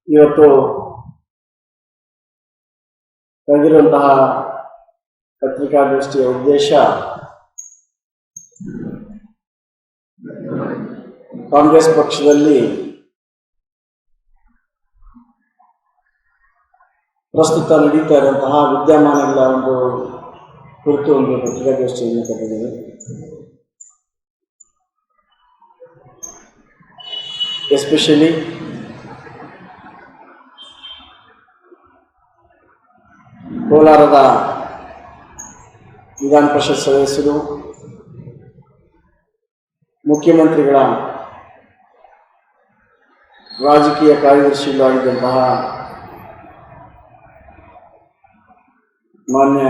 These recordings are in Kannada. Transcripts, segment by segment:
ಇವತ್ತು ಕರೆದಿರುವಂತಹ ಪತ್ರಿಕಾಗೋಷ್ಠಿಯ ಉದ್ದೇಶ ಕಾಂಗ್ರೆಸ್ ಪಕ್ಷದಲ್ಲಿ ಪ್ರಸ್ತುತ ನಡೀತಾ ಇರುವಂತಹ ವಿದ್ಯಮಾನಗಳ ಒಂದು ಕುರಿತು ಒಂದು ಪತ್ರಿಕಾಗೋಷ್ಠಿಯನ್ನು ಕರೆದಿದ್ದೇವೆ. ಎಸ್ಪೆಷಲಿ ಕೋಲಾರದ ವಿಧಾನ ಪರಿಷತ್ ಸದಸ್ಯರು, ಮುಖ್ಯಮಂತ್ರಿಗಳ ರಾಜಕೀಯ ಕಾರ್ಯದರ್ಶಿಗಳಾಗಿದ್ದಂತಹ ಮಾನ್ಯ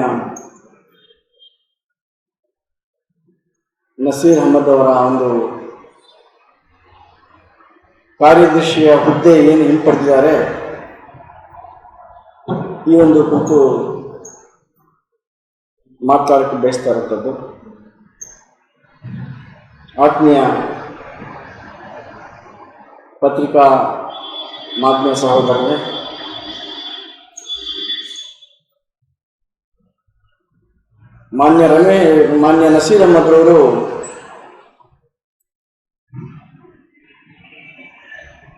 ನಸೀರ್ ಅಹಮದ್ ಅವರ ಒಂದು ಕಾರ್ಯದರ್ಶಿಯ ಹುದ್ದೆ ಏನು ಹಿಂಪಡೆದಿದ್ದಾರೆ ಈ ಒಂದು ಕುರಿತು ಮಾತನಾಡಕ್ಕೆ ಬಯಸ್ತಾ ಇರುತ್ತದೆ. ಆತ್ಮೀಯ ಪತ್ರಿಕಾ ಮಾಧ್ಯಮ ಸಹೋದರರೇ, ಮಾನ್ಯ ನಸೀರ್ ಅಹಮದ್ ರವರು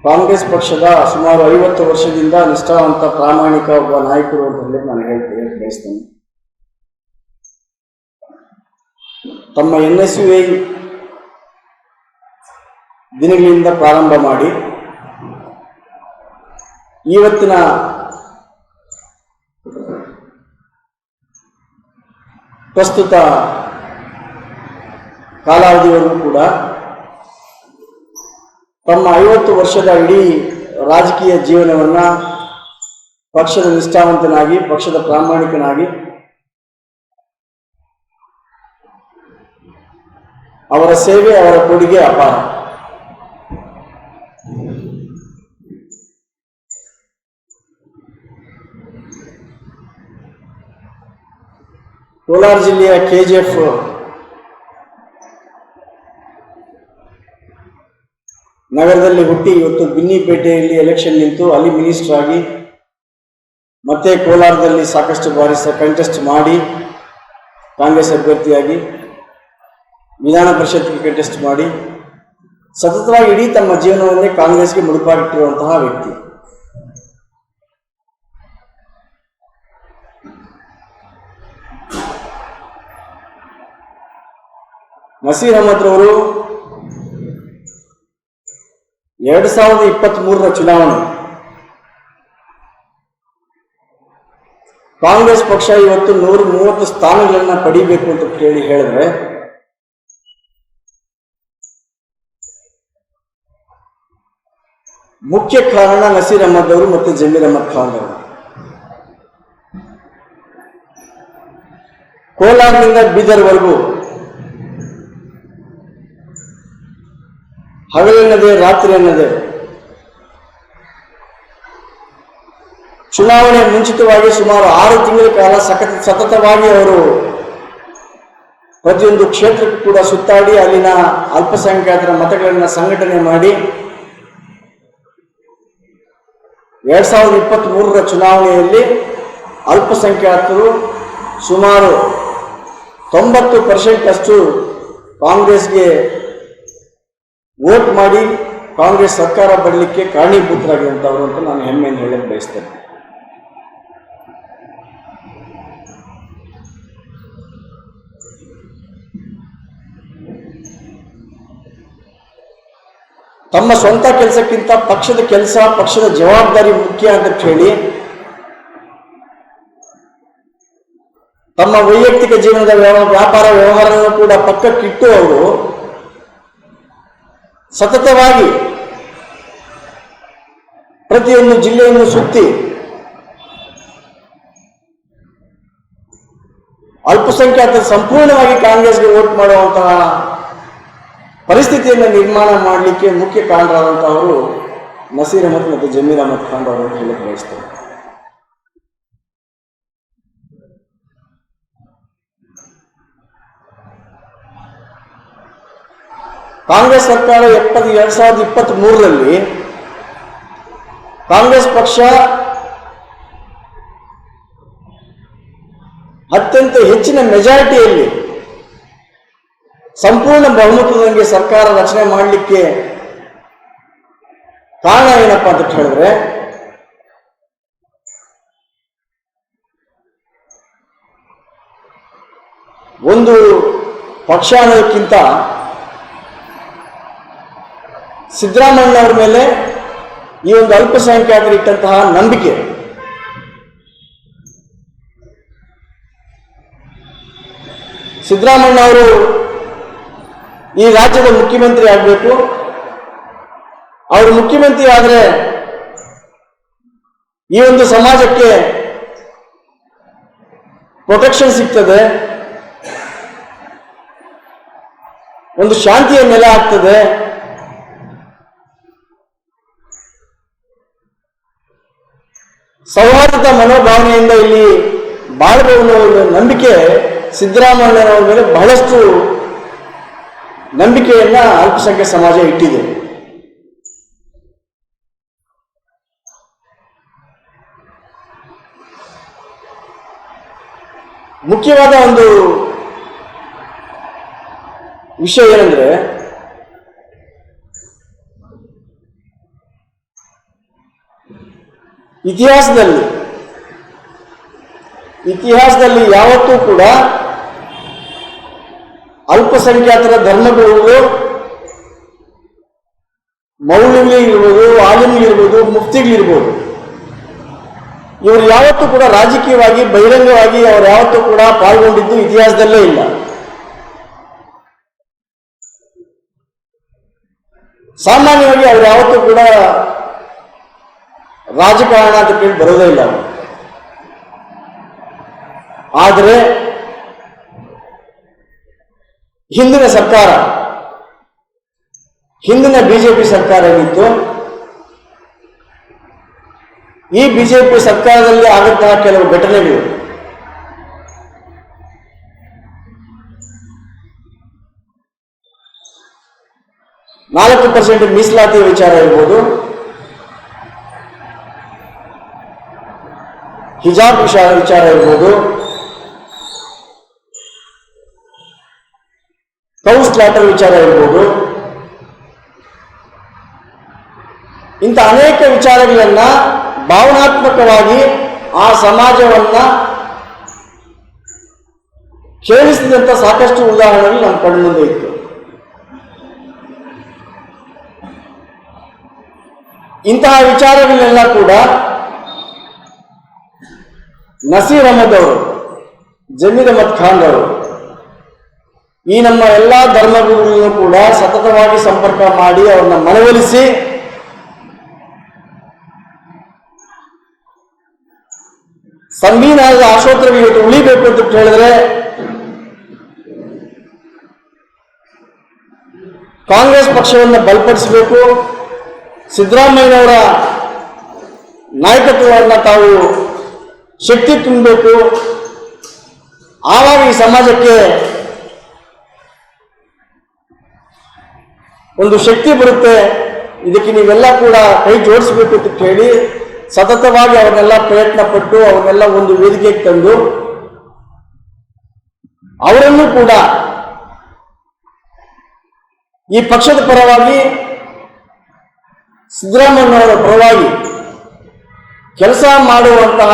ಕಾಂಗ್ರೆಸ್ ಪಕ್ಷದ ಸುಮಾರು 50 ವರ್ಷದಿಂದ ನಿಷ್ಠಾವಂತ ಪ್ರಾಮಾಣಿಕ ಒಬ್ಬ ನಾಯಕರು ಅಂತ ಹೇಳಿ ನಾನು ಹೇಳ್ತೇನೆ ಬಯಸ್ತೇನೆ. ತಮ್ಮ NSUI ದಿನಗಳಿಂದ ಪ್ರಾರಂಭ ಮಾಡಿ ಇವತ್ತಿನ ಪ್ರಸ್ತುತ ಕಾಲಾವಧಿವರೆಗೂ ಕೂಡ ತಮ್ಮ 50 ವರ್ಷದ ಇಡೀ ರಾಜಕೀಯ ಜೀವನವನ್ನು ಪಕ್ಷದ ನಿಷ್ಠಾವಂತನಾಗಿ, ಪಕ್ಷದ ಪ್ರಾಮಾಣಿಕನಾಗಿ, ಅವರ ಸೇವೆ, ಅವರ ಕೊಡುಗೆ ಅಪಾರ. ಕೋಲಾರ ಜಿಲ್ಲೆಯ KGF ನಗರದಲ್ಲಿ ಹುಟ್ಟಿ ಇವತ್ತು ಬಿನ್ನಿಪೇಟೆಯಲ್ಲಿ ಎಲೆಕ್ಷನ್ ನಿಂತು ಅಲ್ಲಿ ಮಿನಿಸ್ಟರ್ ಆಗಿ, ಮತ್ತೆ ಕೋಲಾರದಲ್ಲಿ ಸಾಕಷ್ಟು ಬಾರಿ ಕಂಟೆಸ್ಟ್ ಮಾಡಿ ಕಾಂಗ್ರೆಸ್ ಅಭ್ಯರ್ಥಿಯಾಗಿ, ವಿಧಾನ ಪರಿಷತ್ಗೆ ಕಂಟೆಸ್ಟ್ ಮಾಡಿ ಸತತವಾಗಿ ಇಡೀ ತಮ್ಮ ಜೀವನವನ್ನೇ ಕಾಂಗ್ರೆಸ್ಗೆ ಮುಡುಪಾಗಿಟ್ಟಿರುವಂತಹ ವ್ಯಕ್ತಿ. ನಸೀರ್ ಅಹಮದ್ ರವರು 2023ರ ಚುನಾವಣೆ ಕಾಂಗ್ರೆಸ್ ಪಕ್ಷ ಇವತ್ತು 130 ಸ್ಥಾನಗಳನ್ನ ಪಡಿಬೇಕು ಅಂತ ಹೇಳಿದ್ರೆ ಮುಖ್ಯ ಕಾರಣ ನಸೀರ್ ಅಹಮದ್ ಅವರು ಮತ್ತು ಜಮೀರ್ ಅಹಮದ್ ಖಾನ್ ಅವರು. ಕೋಲಾರದಿಂದ ಬೀದರ್ವರೆಗೂ ಹಗಲೆನ್ನದೆ ರಾತ್ರಿ ಎನ್ನದೆ ಚುನಾವಣೆ ಮುಂಚಿತವಾಗಿ ಸುಮಾರು 6 ತಿಂಗಳ ಕಾಲ ಸತತವಾಗಿ ಅವರು ಪ್ರತಿಯೊಂದು ಕ್ಷೇತ್ರಕ್ಕೂ ಕೂಡ ಸುತ್ತಾಡಿ ಅಲ್ಲಿನ ಅಲ್ಪಸಂಖ್ಯಾತರ ಮತಗಳನ್ನು ಸಂಘಟನೆ ಮಾಡಿ 2023ರ ಚುನಾವಣೆಯಲ್ಲಿ ಅಲ್ಪಸಂಖ್ಯಾತರು ಸುಮಾರು 90% ಅಷ್ಟು ಕಾಂಗ್ರೆಸ್ಗೆ ವೋಟ್ ಮಾಡಿ ಕಾಂಗ್ರೆಸ್ ಸರ್ಕಾರ ಬರಲಿಕ್ಕೆ ಕಾರಣೀಭೂತರಾಗಿರುವಂಥವರು ಅಂತ ನಾನು ಹೆಮ್ಮೆಯನ್ನು ಹೇಳಕ್ಕೆ ಬಯಸ್ತೇನೆ. ತಮ್ಮ ಸ್ವಂತ ಕೆಲಸಕ್ಕಿಂತ ಪಕ್ಷದ ಕೆಲಸ, ಪಕ್ಷದ ಜವಾಬ್ದಾರಿ ಮುಖ್ಯ ಅಂತ ಹೇಳಿ ತಮ್ಮ ವೈಯಕ್ತಿಕ ಜೀವನದ ವ್ಯಾಪಾರ ವ್ಯವಹಾರವನ್ನು ಕೂಡ ಪಕ್ಕಕ್ಕಿಟ್ಟು ಅವರು ಸತತವಾಗಿ ಪ್ರತಿಯೊಂದು ಜಿಲ್ಲೆಯನ್ನು ಸುತ್ತಿ ಅಲ್ಪಸಂಖ್ಯಾತರು ಸಂಪೂರ್ಣವಾಗಿ ಕಾಂಗ್ರೆಸ್ಗೆ ವೋಟ್ ಮಾಡುವಂತಹ ಪರಿಸ್ಥಿತಿಯನ್ನು ನಿರ್ಮಾಣ ಮಾಡಲಿಕ್ಕೆ ಮುಖ್ಯ ಕಾರಣರಾದಂಥವರು ನಸೀರ್ ಅಹಮದ್ ಮತ್ತು ಜಮೀರ್ ಅಹಮದ್ ಖಾನ್ ಅವರನ್ನು ಹೇಳಕ್ಕೆ ಬಯಸ್ತಾರೆ. ಕಾಂಗ್ರೆಸ್ ಸರ್ಕಾರ 2023ರಲ್ಲಿ ಕಾಂಗ್ರೆಸ್ ಪಕ್ಷ ಅತ್ಯಂತ ಹೆಚ್ಚಿನ ಮೆಜಾರಿಟಿಯಲ್ಲಿ ಸಂಪೂರ್ಣ ಬಹುಮತದೊಂದಿಗೆ ಸರ್ಕಾರ ರಚನೆ ಮಾಡಲಿಕ್ಕೆ ಕಾರಣ ಏನಪ್ಪ ಅಂತ ಹೇಳಿದ್ರೆ, ಒಂದು ಪಕ್ಷ ಅನ್ನೋದಕ್ಕಿಂತ ಸಿದ್ದರಾಮಯ್ಯನವರ ಮೇಲೆ ಈ ಒಂದು ಅಲ್ಪಸಂಖ್ಯಾತರು ಇಟ್ಟಂತಹ ನಂಬಿಕೆ, ಸಿದ್ದರಾಮಯ್ಯನವರು ಈ ರಾಜ್ಯದ ಮುಖ್ಯಮಂತ್ರಿ ಆಗಬೇಕು, ಅವರು ಮುಖ್ಯಮಂತ್ರಿ ಆದರೆ ಈ ಒಂದು ಸಮಾಜಕ್ಕೆ ಪ್ರೊಟೆಕ್ಷನ್ ಸಿಗ್ತದೆ, ಒಂದು ಶಾಂತಿಯ ನೆಲೆ ಆಗ್ತದೆ, ಸೌಹಾರ್ದದ ಮನೋಭಾವನೆಯಿಂದ ಇಲ್ಲಿ ಬಾಳಬಹುದು ಅನ್ನೋ ನಂಬಿಕೆ ಸಿದ್ದರಾಮಯ್ಯನವರ ಮೇಲೆ ಬಹಳಷ್ಟು ನಂಬಿಕೆಯನ್ನ ಅಲ್ಪಸಂಖ್ಯಾತ ಸಮಾಜ ಇಟ್ಟಿದೆ. ಮುಖ್ಯವಾದ ಒಂದು ವಿಷಯ ಏನಂದ್ರೆ, ಇತಿಹಾಸದಲ್ಲಿ ಯಾವತ್ತೂ ಕೂಡ ಅಲ್ಪಸಂಖ್ಯಾತರ ಧರ್ಮಗಳು, ಮೌಲ್ಯಗಳಿರ್ಬೋದು, ಆಲಿಮ್ಗಳಿರ್ಬೋದು, ಮುಫ್ತಿಗಳಿರ್ಬೋದು, ಇವರು ಯಾವತ್ತೂ ಕೂಡ ರಾಜಕೀಯವಾಗಿ ಬಹಿರಂಗವಾಗಿ ಅವರು ಯಾವತ್ತೂ ಕೂಡ ಪಾಲ್ಗೊಂಡಿದ್ದು ಇತಿಹಾಸದಲ್ಲೇ ಇಲ್ಲ. ಸಾಮಾನ್ಯವಾಗಿ ಅವರು ಯಾವತ್ತೂ ಕೂಡ ರಾಜಕಾರಣ ಅಂತ ಕೇಳಿ ಬರೋದೇ ಇಲ್ಲ. ಆದರೆ ಹಿಂದಿನ ಸರ್ಕಾರ, ಹಿಂದಿನ ಬಿಜೆಪಿ ಸರ್ಕಾರ ಏನಿತ್ತು, ಈ ಬಿಜೆಪಿ ಸರ್ಕಾರದಲ್ಲಿ ಆದಂತಹ ಕೆಲವು ಘಟನೆಗಳು ನಾಲ್ಕು % ಮೀಸಲಾತಿ ವಿಚಾರ ಇರ್ಬೋದು, ಹಿಜಾಬ್ ವಿಚಾರ ಇರ್ಬೋದು, ಕೌ ಸ್ಲಾಟರ್ ವಿಚಾರ ಇರ್ಬೋದು, ಇಂಥ ಅನೇಕ ವಿಚಾರಗಳನ್ನ ಭಾವನಾತ್ಮಕವಾಗಿ ಆ ಸಮಾಜವನ್ನ ಕ್ಷೇಮಿಸಿದಂಥ ಸಾಕಷ್ಟು ಉದಾಹರಣೆಗಳು ನಮ್ಮ ಕಣ್ಣು ಮುಂದೆ ಇತ್ತು. ಇಂತಹ ವಿಚಾರಗಳನ್ನೆಲ್ಲ ಕೂಡ ನಸೀರ್ ಅಹಮದ್ ಅವರು, ಜಮೀರ್ ಅಹಮದ್ ಖಾನ್ ಅವರು ಈ ನಮ್ಮ ಎಲ್ಲ ಧರ್ಮಗುರುಗಳನ್ನು ಕೂಡ ಸತತವಾಗಿ ಸಂಪರ್ಕ ಮಾಡಿ ಅವ್ರನ್ನ ಮನವೊಲಿಸಿ ಸಂವಿಧಾನದ ಆಶೋತ್ತರಗಳು ಇವತ್ತು ಉಳಿಬೇಕು ಅಂತ ಹೇಳಿದ್ರೆ ಕಾಂಗ್ರೆಸ್ ಪಕ್ಷವನ್ನು ಬಲಪಡಿಸಬೇಕು, ಸಿದ್ದರಾಮಯ್ಯನವರ ನಾಯಕತ್ವವನ್ನು ತಾವು ಶಕ್ತಿ ತುಂಬಬೇಕು. ಆವಾಗ ಈ ಸಮಾಜಕ್ಕೆ ಒಂದು ಶಕ್ತಿ ಬರುತ್ತೆ. ಇದಕ್ಕೆ ನೀವೆಲ್ಲ ಕೂಡ ಕೈ ಜೋಡಿಸಬೇಕು ಅಂತ ಹೇಳಿ ಸತತವಾಗಿ ಅವನ್ನೆಲ್ಲ ಪ್ರಯತ್ನ ಪಟ್ಟು ಅವನ್ನೆಲ್ಲ ಒಂದು ವೇದಿಕೆಗೆ ತಂದು ಅವರನ್ನು ಕೂಡ ಈ ಪಕ್ಷದ ಪರವಾಗಿ, ಸಿದ್ದರಾಮಯ್ಯನವರ ಪರವಾಗಿ ಕೆಲಸ ಮಾಡುವಂತಹ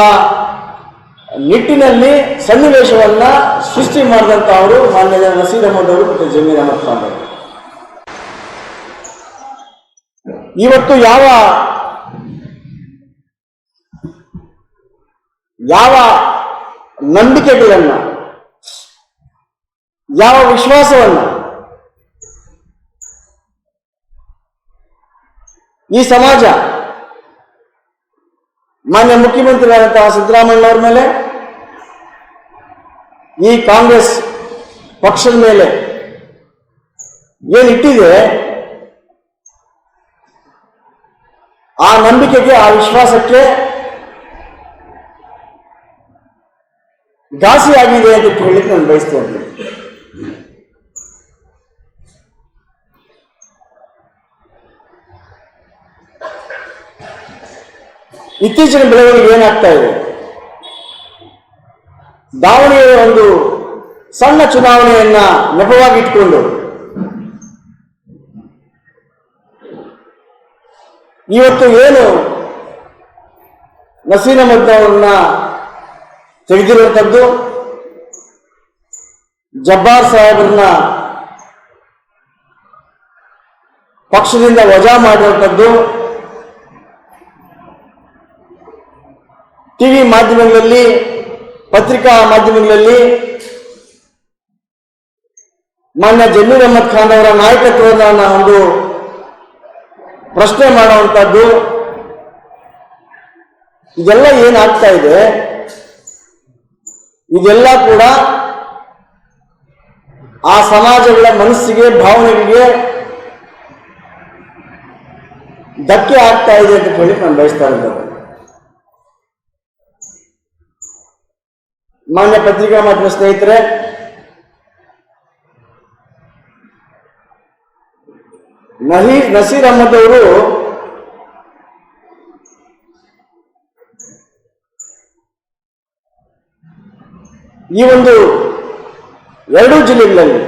ನಿಟ್ಟಿನಲ್ಲಿ ಸನ್ನಿವೇಶವನ್ನ ಸೃಷ್ಟಿ ಮಾಡಿದಂತಹ ಅವರು ಮಾನ್ಯ ನಸೀರ್ ಅಹಮದ್ ಅವರು ಮತ್ತು ಜಮೀರ್ ಅಹಮದ್ ಖಾನ್ ಅವರು. ಇವತ್ತು ಯಾವ ನಂಬಿಕೆಗಳನ್ನ, ಯಾವ ವಿಶ್ವಾಸವನ್ನ ಈ ಸಮಾಜ ಮಾನ್ಯ ಮುಖ್ಯಮಂತ್ರಿಯಾದಂತಹ ಸಿದ್ದರಾಮಯ್ಯನವರ ಮೇಲೆ, ಈ ಕಾಂಗ್ರೆಸ್ ಪಕ್ಷದ ಮೇಲೆ ಏನಿಟ್ಟಿದೆ, ಆ ನಂಬಿಕೆಗೆ, ಆ ವಿಶ್ವಾಸಕ್ಕೆ ಘಾಸಿಯಾಗಿದೆ ಅಂತ ಹೇಳಲಿಕ್ಕೆ ನಾನು ಬಯಸ್ತಾ ಇದ್ದೀನಿ. ಇತ್ತೀಚಿನ ಬೆಳವಣಿಗೆ ಏನಾಗ್ತಾ ಇದೆ? ದಾವಣಗೆರೆ ಒಂದು ಸಣ್ಣ ಚುನಾವಣೆಯನ್ನ ನೆಪವಾಗಿ ಇಟ್ಕೊಂಡು ಇವತ್ತು ಏನು ನಸೀರ್ ಅಹಮದ್ ಅವರನ್ನ ತೆಗೆದಿರುವಂಥದ್ದು, ಜಬ್ಬಾರ್ ಸಾಹೇಬ್ರನ್ನ ಪಕ್ಷದಿಂದ ವಜಾ ಮಾಡಿರುವಂಥದ್ದು, ಟಿವಿ ಮಾಧ್ಯಮಗಳಲ್ಲಿ, ಪತ್ರಿಕಾ ಮಾಧ್ಯಮಗಳಲ್ಲಿ ಮಾನ್ಯ ಜಮೀರ್ ಅಹಮದ್ ಖಾನ್ ಅವರ ನಾಯಕತ್ವವನ್ನು ಒಂದು ಪ್ರಶ್ನೆ ಮಾಡುವಂಥದ್ದು, ಇದೆಲ್ಲ ಏನಾಗ್ತಾ ಇದೆ? ಇದೆಲ್ಲ ಕೂಡ ಆ ಸಮಾಜಗಳ ಮನಸ್ಸಿಗೆ, ಭಾವನೆಗಳಿಗೆ ಧಕ್ಕೆ ಆಗ್ತಾ ಇದೆ ಅಂತ ಹೇಳಿ ನಾನು ಬಯಸ್ತಾ ಇದ್ದೇನೆ. ಮಾನ್ಯ ಪತ್ರಿಕಾ ಮಾಧ್ಯಮ ಸ್ನೇಹಿತರೆ, ನಸೀರ್ ಅಹಮದ್ ಅವರು ಈ ಒಂದು ಎರಡೂ ಜಿಲ್ಲೆಗಳಲ್ಲಿ,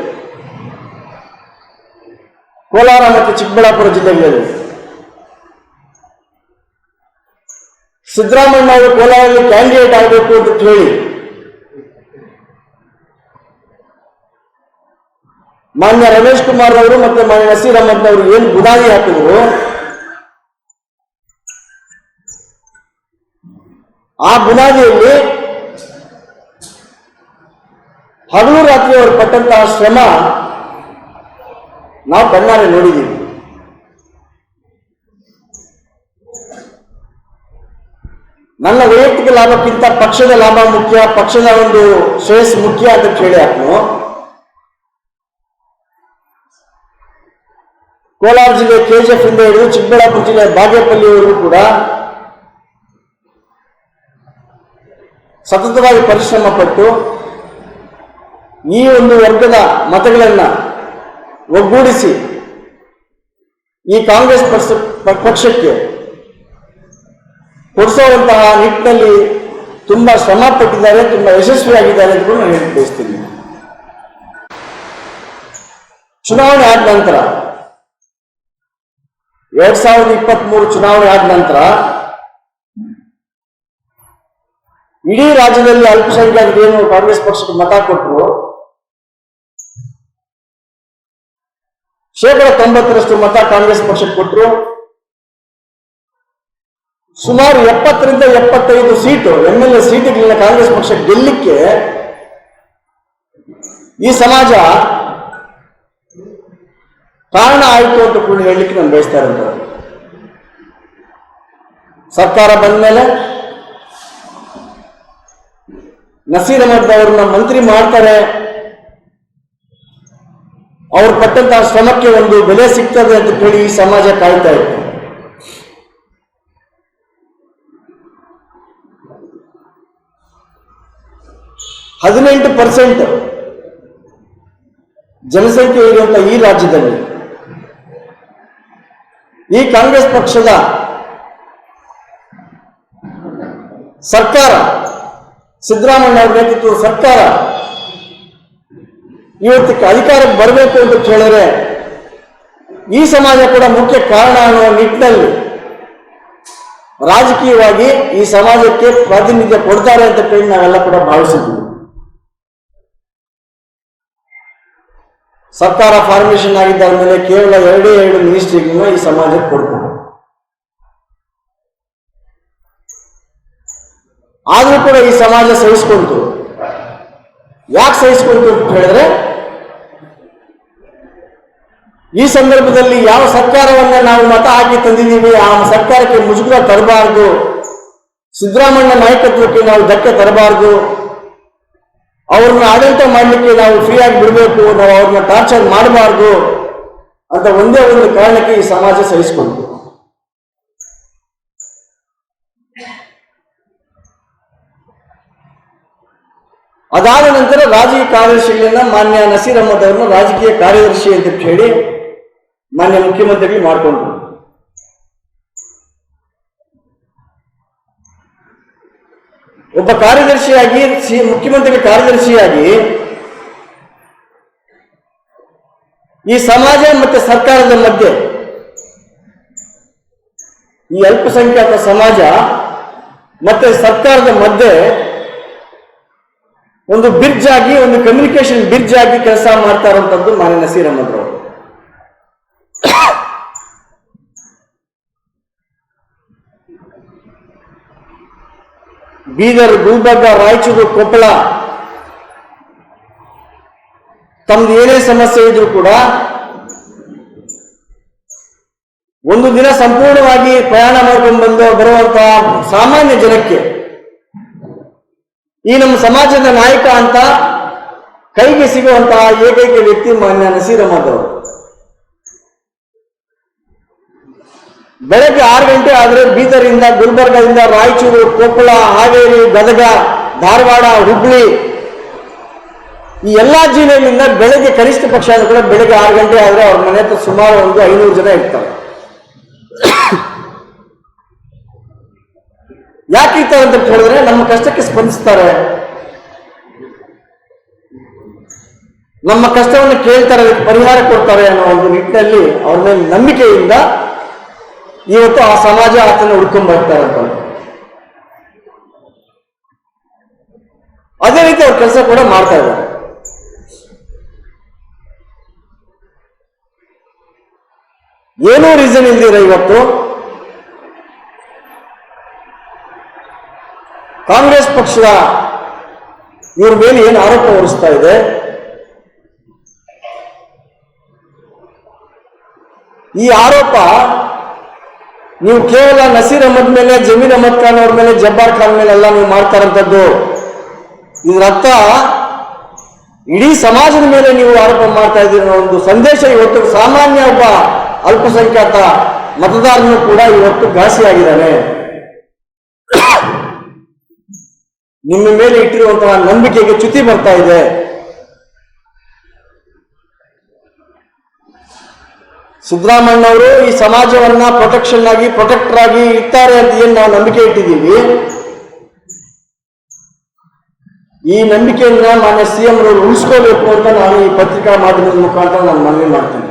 ಕೋಲಾರ ಮತ್ತು ಚಿಕ್ಕಬಳ್ಳಾಪುರ ಜಿಲ್ಲೆಗಳಲ್ಲಿ, ಸಿದ್ದರಾಮಯ್ಯ ಅವರು ಕೋಲಾರಲ್ಲಿ ಕ್ಯಾಂಡಿಡೇಟ್ ಆಗಬೇಕು ಅಂತ ಹೇಳಿ ಮಾನ್ಯ ರಮೇಶ್ ಕುಮಾರ್ ಅವರು ಮತ್ತು ಮಾನ್ಯ ನಸೀರ್ ಅಹಮದ್ ಅವರು ಏನು ಬುನಾದಿ ಹಾಕಿದ್ರು, ಆ ಬುನಾದಿಯಲ್ಲಿ ಹಗಲು ರಾತ್ರಿ ಅವರು ಪಟ್ಟಂತಹ ಶ್ರಮ ನಾವು ಕಣ್ಣಾರೆ ನೋಡಿದ್ದೀವಿ. ನನ್ನ ವೈಯಕ್ತಿಕ ಲಾಭಕ್ಕಿಂತ ಪಕ್ಷದ ಲಾಭ ಮುಖ್ಯ, ಪಕ್ಷದ ಒಂದು ಶ್ರೇಯಸ್ಸು ಮುಖ್ಯ ಅಂತ ಹೇಳಿ ಆತ್ನು ಕೋಲಾರ ಜಿಲ್ಲೆ ಕೆಜಿಎಫ್ ಇಂದ ಹಿಡಿದು ಚಿಕ್ಕಬಳ್ಳಾಪುರ ಜಿಲ್ಲೆ ಬಾಗೇಪಲ್ಲಿವರೆಗೂ ಕೂಡ ಸತತವಾಗಿ ಪರಿಶ್ರಮ ಪಟ್ಟು ಈ ಒಂದು ವರ್ಗದ ಮತಗಳನ್ನ ಒಗ್ಗೂಡಿಸಿ ಈ ಕಾಂಗ್ರೆಸ್ ಪಕ್ಷಕ್ಕೆ ಕೊಡಿಸುವಂತಹ ನಿಟ್ಟಿನಲ್ಲಿ ತುಂಬಾ ಶ್ರಮ ಪಟ್ಟಿದ್ದಾರೆ, ತುಂಬಾ ಯಶಸ್ವಿಯಾಗಿದ್ದಾರೆ ಅಂತ ನಾನು ಹೇಳಿ ಬಯಸ್ತೀನಿ. ಚುನಾವಣೆ ಆದ ನಂತರ 2023 ಚುನಾವಣೆ ಆದ ನಂತರ ಇಡೀ ರಾಜ್ಯದಲ್ಲಿ ಅಲ್ಪಸಂಖ್ಯಾತರು ಏನು ಕಾಂಗ್ರೆಸ್ ಪಕ್ಷಕ್ಕೆ ಮತ ಕೊಟ್ಟರು, 90% ಮತ ಕಾಂಗ್ರೆಸ್ ಪಕ್ಷಕ್ಕೆ ಕೊಟ್ಟರು. ಸುಮಾರು 70 ರಿಂದ 75 ಸೀಟು MLA ಸೀಟುಗಳನ್ನ ಕಾಂಗ್ರೆಸ್ ಪಕ್ಷ ಗೆಲ್ಲಕ್ಕೆ ಈ ಸಮಾಜ ಕಾರಣ ಆಯಿತು ಅಂತ ಕೂಡ ಹೇಳಲಿಕ್ಕೆ ನಾನು ಬಯಸ್ತಾ ಇರೋದು. ಸರ್ಕಾರ ಬಂದ ಮೇಲೆ ನಸೀರ್ ಅಹಮದ್ ಅವ್ರನ್ನ ಮಂತ್ರಿ ಮಾಡ್ತಾರೆ, ಅವ್ರು ಪಟ್ಟಂತಹ ಶ್ರಮಕ್ಕೆ ಒಂದು ಬೆಲೆ ಸಿಗ್ತದೆ ಅಂತ ಹೇಳಿ ಈ ಸಮಾಜ ಕಾಯ್ತಾ ಇತ್ತು. %18 ಜನಸಂಖ್ಯೆ ಇರುವಂತಹ ಈ ರಾಜ್ಯದಲ್ಲಿ ಈ ಕಾಂಗ್ರೆಸ್ ಪಕ್ಷದ ಸರ್ಕಾರ, ಸಿದ್ದರಾಮಯ್ಯ ಅವರ ನೇತೃತ್ವದ ಸರ್ಕಾರ ಇವತ್ತಿಗೆ ಅಧಿಕಾರಕ್ಕೆ ಬರಬೇಕು ಅಂತ ಹೇಳಿದ್ರೆ ಈ ಸಮಾಜ ಕೂಡ ಮುಖ್ಯ ಕಾರಣ ಅನ್ನುವ ನಿಟ್ಟಿನಲ್ಲಿ ರಾಜಕೀಯವಾಗಿ ಈ ಸಮಾಜಕ್ಕೆ ಪ್ರಾತಿನಿಧ್ಯ ಕೊಡ್ತಾರೆ ಅಂತ ಹೇಳಿ ನಾವೆಲ್ಲ ಕೂಡ ಭಾವಿಸಿದ್ವಿ. ಸರ್ಕಾರ ಫಾರ್ಮೇಷನ್ ಆಗಿದ್ದ ಮೇಲೆ ಕೇವಲ 2 ಮಿನಿಸ್ಟ್ರಿಗಳನ್ನ ಈ ಸಮಾಜಕ್ಕೆ ಕೊಡ್ತಾರೆ. ಆದ್ರೂ ಕೂಡ ಈ ಸಮಾಜ ಸಹಿಸಿಕೊಂತು. ಯಾಕೆ ಸಹಿಸಿಕೊಂತು ಅಂತ ಹೇಳಿದ್ರೆ, ಈ ಸಂದರ್ಭದಲ್ಲಿ ಯಾವ ಸರ್ಕಾರವನ್ನ ನಾವು ಮತ ಹಾಕಿ ತಂದಿದ್ದೀವಿ ಆ ಸರ್ಕಾರಕ್ಕೆ ಮುಜುಗರ ತರಬಾರದು, ಸಿದ್ದರಾಮಯ್ಯ ನಾಯಕತ್ವಕ್ಕೆ ನಾವು ಧಕ್ಕೆ ತರಬಾರದು, ಅವ್ರನ್ನ ಆಡಳಿತ ಮಾಡಲಿಕ್ಕೆ ನಾವು ಫ್ರೀಯಾಗಿ ಬಿಡಬೇಕು, ನಾವು ಅವ್ರನ್ನ ಟಾರ್ಚರ್ ಮಾಡಬಾರ್ದು ಅಂತ ಒಂದೇ ಒಂದು ಕಾರಣಕ್ಕೆ ಈ ಸಮಾಜ ಸಹಿಸಿಕೊಂಡು ಅದಾದ ನಂತರ ರಾಜಕೀಯ ಕಾರ್ಯದರ್ಶಿಗಳನ್ನ ಮಾನ್ಯ ನಸೀರ್ ಅಹಮದ್ ಅವರನ್ನ ರಾಜಕೀಯ ಕಾರ್ಯದರ್ಶಿ ಅಂತ ಹೇಳಿ ಮಾನ್ಯ ಮುಖ್ಯಮಂತ್ರಿಗಳು ಮಾಡಿಕೊಂಡ್ರು. ಒಬ್ಬ ಕಾರ್ಯದರ್ಶಿಯಾಗಿ ಮುಖ್ಯಮಂತ್ರಿಗಳ ಕಾರ್ಯದರ್ಶಿಯಾಗಿ ಈ ಸಮಾಜ ಮತ್ತು ಸರ್ಕಾರದ ಮಧ್ಯೆ, ಈ ಅಲ್ಪಸಂಖ್ಯಾತ ಸಮಾಜ ಮತ್ತೆ ಸರ್ಕಾರದ ಮಧ್ಯೆ ಒಂದು ಬ್ರಿಡ್ಜ್ ಆಗಿ, ಒಂದು ಕಮ್ಯುನಿಕೇಶನ್ ಬ್ರಿಡ್ಜ್ ಆಗಿ ಕೆಲಸ ಮಾಡ್ತಾ ಇರುವಂತದ್ದು ಮಾನ್ಯ ನಸೀರ್ ಅಹಮದ್ ಅವರು. ಬೀದರ್, ಗುಲ್ಬರ್ಗ, ರಾಯಚೂರು, ಕೊಪ್ಪಳ ತಮ್ದು ಏನೇ ಸಮಸ್ಯೆ ಇದ್ರೂ ಕೂಡ ಒಂದು ದಿನ ಸಂಪೂರ್ಣವಾಗಿ ಪ್ರಯಾಣ ಮಾಡ್ಕೊಂಡು ಬಂದು ಬರುವಂತಹ ಸಾಮಾನ್ಯ ಜನಕ್ಕೆ ಈ ನಮ್ಮ ಸಮಾಜದ ನಾಯಕ ಅಂತ ಕೈಗೆ ಸಿಗುವಂತಹ ಏಕೈಕ ವ್ಯಕ್ತಿ ಮಾನ್ಯ ನಸೀರ್ ಅಹಮದ್ ಅವರು. ಬೆಳಗ್ಗೆ 6 ಗಂಟೆ ಆದರೆ ಬೀದರಿಂದ, ಗುಲ್ಬರ್ಗದಿಂದ, ರಾಯಚೂರು, ಕೊಪ್ಪಳ, ಹಾವೇರಿ, ಗದಗ, ಧಾರವಾಡ, ಹುಬ್ಳಿ ಈ ಎಲ್ಲಾ ಜಿಲ್ಲೆಗಳಿಂದ ಬೆಳಗ್ಗೆ ಕನಿಷ್ಠ ಪಕ್ಷ ಕೂಡ ಬೆಳಗ್ಗೆ 6 ಗಂಟೆ ಆದರೆ ಅವ್ರ ಮನೆ ಹತ್ರ ಸುಮಾರು ಒಂದು 500 ಜನ ಇರ್ತಾರೆ. ಯಾಕೆ ಇರ್ತಾರೆ ಅಂತ ಹೇಳಿದ್ರೆ ನಮ್ಮ ಕಷ್ಟಕ್ಕೆ ಸ್ಪಂದಿಸ್ತಾರೆ, ನಮ್ಮ ಕಷ್ಟವನ್ನು ಕೇಳ್ತಾರೆ, ಅದಕ್ಕೆ ಪರಿಹಾರ ಕೊಡ್ತಾರೆ ಅನ್ನೋ ಒಂದು ನಿಟ್ಟಿನಲ್ಲಿ ಅವ್ರ ಮೇಲೆ ನಂಬಿಕೆಯಿಂದ ಇವತ್ತು ಆ ಸಮಾಜ ಆತನ ಹುಡ್ಕೊಂಡ್ ಬರ್ತಾರೆ ಅಂತ. ಅದೇ ರೀತಿ ಅವ್ರ ಕೆಲಸ ಕೂಡ ಮಾಡ್ತಾ ಇದ್ದಾರೆ. ಏನೂ ರೀಸನ್ ಇಲ್ದಿರ ಇವತ್ತು ಕಾಂಗ್ರೆಸ್ ಪಕ್ಷದ ಇವ್ರ ಮೇಲೆ ಏನು ಆರೋಪ ಹೊರಿಸ್ತಾ ಇದೆ, ಈ ಆರೋಪ ನೀವು ಕೇವಲ ನಸೀರ್ ಅಹಮದ್ ಮೇಲೆ, ಜಮೀರ್ ಅಹಮದ್ ಖಾನ್ ಅವ್ರ ಮೇಲೆ, ಜಬ್ಬಾರ್ ಖಾನ್ ಮೇಲೆ ಎಲ್ಲ ನೀವು ಮಾಡ್ತಾರಂಥದ್ದು. ಇದರರ್ಥ ಇಡೀ ಸಮಾಜದ ಮೇಲೆ ನೀವು ಆರೋಪ ಮಾಡ್ತಾ ಇದ್ದೀರ ಒಂದು ಸಂದೇಶ ಇವತ್ತು ಸಾಮಾನ್ಯ ಒಬ್ಬ ಅಲ್ಪಸಂಖ್ಯಾತ ಮತದಾರನು ಕೂಡ ಇವತ್ತು ಘಾಸಿಯಾಗಿದ್ದಾನೆ. ನಿಮ್ಮ ಮೇಲೆ ಇಟ್ಟಿರುವಂತಹ ನಂಬಿಕೆಗೆ ಚ್ಯುತಿ ಬರ್ತಾ ಇದೆ. ಸಿದ್ದರಾಮಯ್ಯನವರು ಈ ಸಮಾಜವನ್ನ ಪ್ರೊಟೆಕ್ಟರ್ ಆಗಿ ಇರ್ತಾರೆ ಅಂತ ಏನ್ ನಾವು ನಂಬಿಕೆ ಇಟ್ಟಿದ್ದೀವಿ, ಈ ನಂಬಿಕೆಯನ್ನ ಮಾನ್ಯ ಸಿಎಂ ಅವರು ಉಳಿಸ್ಕೋಬೇಕು ಅಂತ ನಾನು ಈ ಪತ್ರಿಕಾ ಮಾಧ್ಯಮದ ಮುಖಾಂತರ ನಾನು ಮನವಿ ಮಾಡ್ತೀನಿ.